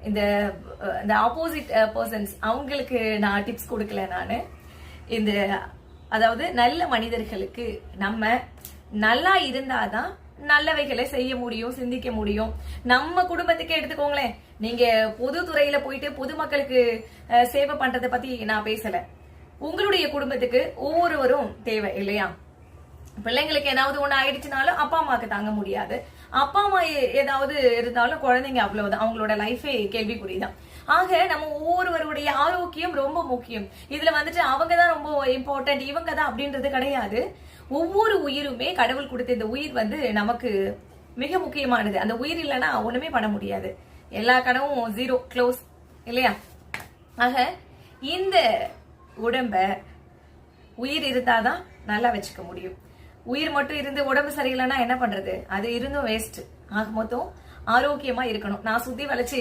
இந்த opposite persons அவங்களுக்கு நான் டிப்ஸ் கொடுக்கல. நான் இந்த அதாவது நல்ல மனிதர்களுக்கு நம்ம நல்லா இருந்தாதான் நல்லவைகளை செய்ய முடியும், சிந்திக்க முடியும். நம்ம குடும்பத்துக்கே எடுத்துக்கோங்களேன். நீங்க பொது துறையில போயிட்டு பொதுமக்களுக்கு சேவை பண்றதை பத்தி நான் பேசல. உங்களுடைய குடும்பத்துக்கு ஒவ்வொருவரும் தேவை இல்லையா? பிள்ளைங்களுக்கு ஏதாவது ஒண்ணு ஆயிடுச்சுனாலும் அப்பா அம்மாவுக்கு தாங்க முடியாது. அப்பா அம்மா ஏதாவது இருந்தாலும் குழந்தைங்க அவ்வளவுதான், அவங்களோட லைஃபே கேள்விக்குறிதான். ஆக நம்ம ஒவ்வொருவருடைய ஆரோக்கியம் ரொம்ப முக்கியம். இதுல வந்துட்டு அவங்கதான் ரொம்ப இம்பார்ட்டன்ட், இவங்க தான் அப்படின்றது கிடையாது. ஒவ்வொரு உயிருமே கடவுள் கொடுத்த இந்த உயிர் வந்து நமக்கு மிக முக்கியமானது. அந்த உயிர் இல்லைன்னா ஒண்ணுமே பண்ண முடியாது. எல்லா கனவும் ஜீரோ க்ளோஸ் இல்லையா? ஆக இந்த உடம்ப உயிர் இருந்தாதான் நல்லா வச்சுக்க முடியும். உயிர் மட்டும் இருந்து உடம்பு சரியில்லைன்னா என்ன பண்றது? அது இருந்தும் வேஸ்ட். ஆக மொத்தம் ஆரோக்கியமா இருக்கணும். நான் சுத்தி வளைச்சு